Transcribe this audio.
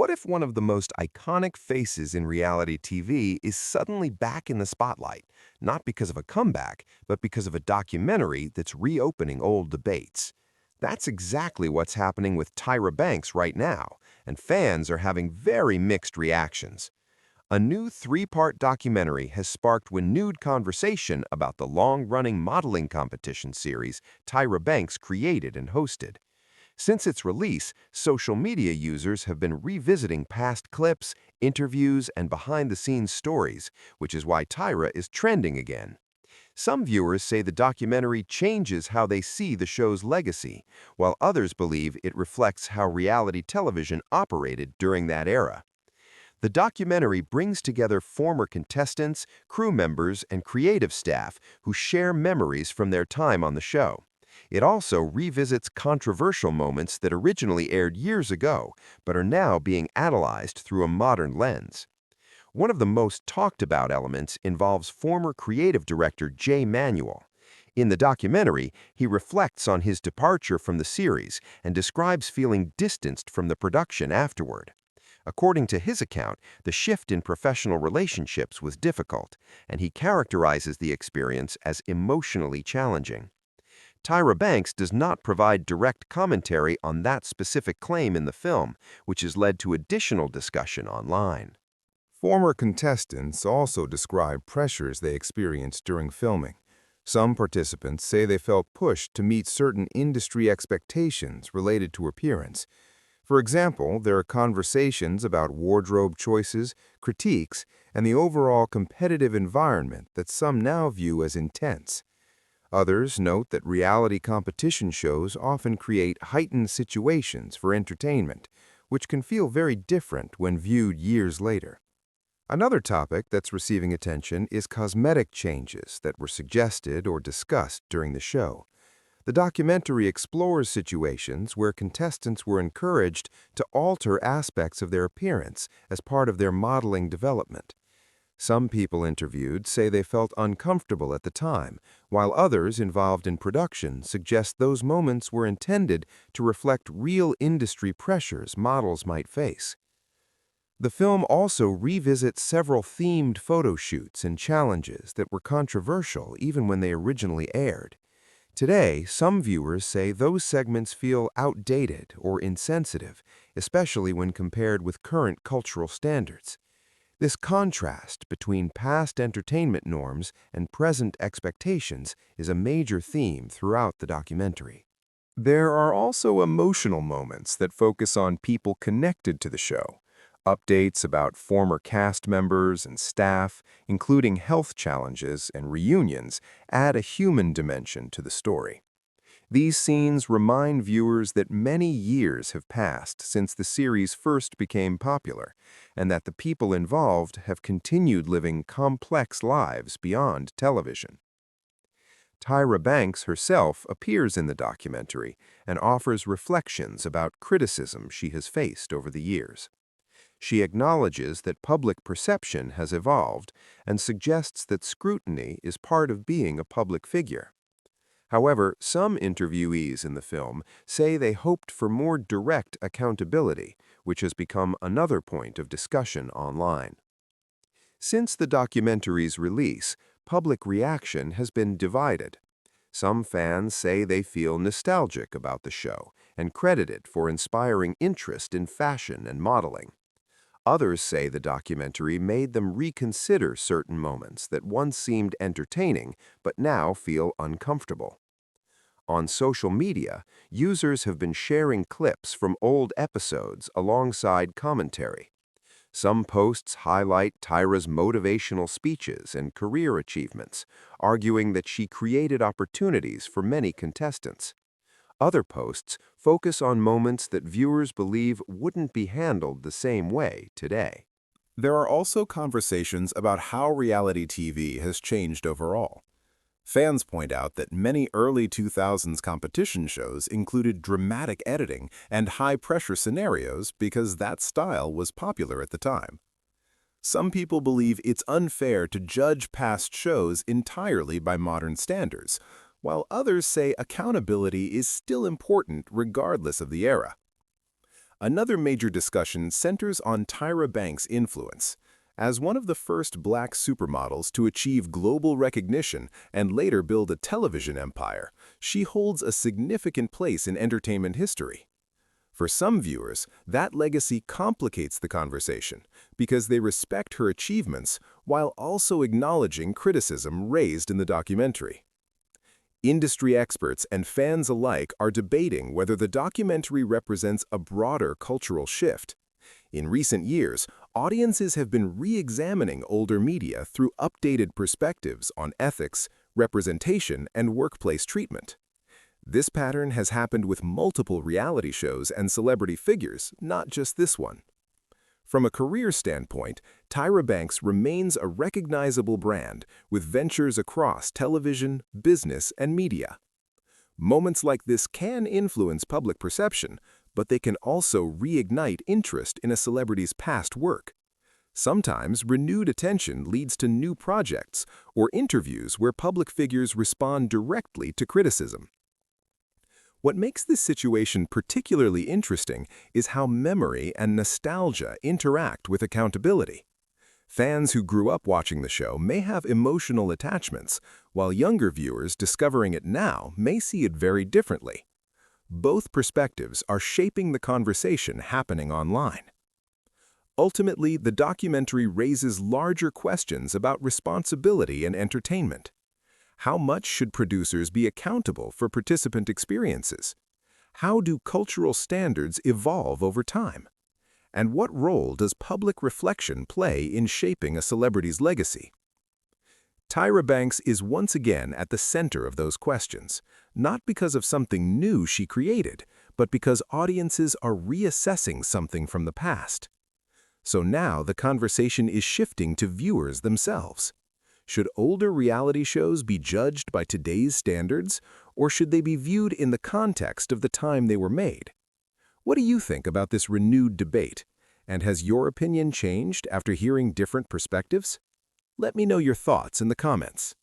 What if one of the most iconic faces in reality TV is suddenly back in the spotlight, not because of a comeback, but because of a documentary that's reopening old debates? That's exactly what's happening with Tyra Banks right now, and fans are having very mixed reactions. A new three-part documentary has sparked renewed conversation about the long-running modeling competition series Tyra Banks created and hosted. Since its release, social media users have been revisiting past clips, interviews, and behind-the-scenes stories, which is why Tyra is trending again. Some viewers say the documentary changes how they see the show's legacy, while others believe it reflects how reality television operated during that era. The documentary brings together former contestants, crew members, and creative staff who share memories from their time on the show. It also revisits controversial moments that originally aired years ago, but are now being analyzed through a modern lens. One of the most talked about elements involves former creative director Jay Manuel. In the documentary, he reflects on his departure from the series and describes feeling distanced from the production afterward. According to his account, the shift in professional relationships was difficult, and he characterizes the experience as emotionally challenging. Tyra Banks does not provide direct commentary on that specific claim in the film, which has led to additional discussion online. Former contestants also describe pressures they experienced during filming. Some participants say they felt pushed to meet certain industry expectations related to appearance. For example, there are conversations about wardrobe choices, critiques, and the overall competitive environment that some now view as intense. Others note that reality competition shows often create heightened situations for entertainment, which can feel very different when viewed years later. Another topic that's receiving attention is cosmetic changes that were suggested or discussed during the show. The documentary explores situations where contestants were encouraged to alter aspects of their appearance as part of their modeling development. Some people interviewed say they felt uncomfortable at the time, while others involved in production suggest those moments were intended to reflect real industry pressures models might face. The film also revisits several themed photo shoots and challenges that were controversial even when they originally aired. Today, some viewers say those segments feel outdated or insensitive, especially when compared with current cultural standards. This contrast between past entertainment norms and present expectations is a major theme throughout the documentary. There are also emotional moments that focus on people connected to the show. Updates about former cast members and staff, including health challenges and reunions, add a human dimension to the story. These scenes remind viewers that many years have passed since the series first became popular, and that the people involved have continued living complex lives beyond television. Tyra Banks herself appears in the documentary and offers reflections about criticism she has faced over the years. She acknowledges that public perception has evolved and suggests that scrutiny is part of being a public figure. However, some interviewees in the film say they hoped for more direct accountability, which has become another point of discussion online. Since the documentary's release, public reaction has been divided. Some fans say they feel nostalgic about the show and credit it for inspiring interest in fashion and modeling. Others say the documentary made them reconsider certain moments that once seemed entertaining but now feel uncomfortable. On social media, users have been sharing clips from old episodes alongside commentary. Some posts highlight Tyra's motivational speeches and career achievements, arguing that she created opportunities for many contestants. Other posts focus on moments that viewers believe wouldn't be handled the same way today. There are also conversations about how reality TV has changed overall. Fans point out that many early 2000s competition shows included dramatic editing and high-pressure scenarios because that style was popular at the time. Some people believe it's unfair to judge past shows entirely by modern standards, while others say accountability is still important regardless of the era. Another major discussion centers on Tyra Banks' influence. As one of the first black supermodels to achieve global recognition and later build a television empire, she holds a significant place in entertainment history. For some viewers, that legacy complicates the conversation because they respect her achievements while also acknowledging criticism raised in the documentary. Industry experts and fans alike are debating whether the documentary represents a broader cultural shift. In recent years, audiences have been re-examining older media through updated perspectives on ethics, representation, and workplace treatment. This pattern has happened with multiple reality shows and celebrity figures, not just this one. From a career standpoint, Tyra Banks remains a recognizable brand with ventures across television, business, and media. Moments like this can influence public perception, but they can also reignite interest in a celebrity's past work. Sometimes renewed attention leads to new projects or interviews where public figures respond directly to criticism. What makes this situation particularly interesting is how memory and nostalgia interact with accountability. Fans who grew up watching the show may have emotional attachments, while younger viewers discovering it now may see it very differently. Both perspectives are shaping the conversation happening online. Ultimately, the documentary raises larger questions about responsibility and entertainment. How much should producers be accountable for participant experiences? How do cultural standards evolve over time? And what role does public reflection play in shaping a celebrity's legacy? Tyra Banks is once again at the center of those questions, not because of something new she created, but because audiences are reassessing something from the past. So now the conversation is shifting to viewers themselves. Should older reality shows be judged by today's standards, or should they be viewed in the context of the time they were made? What do you think about this renewed debate? And has your opinion changed after hearing different perspectives? Let me know your thoughts in the comments.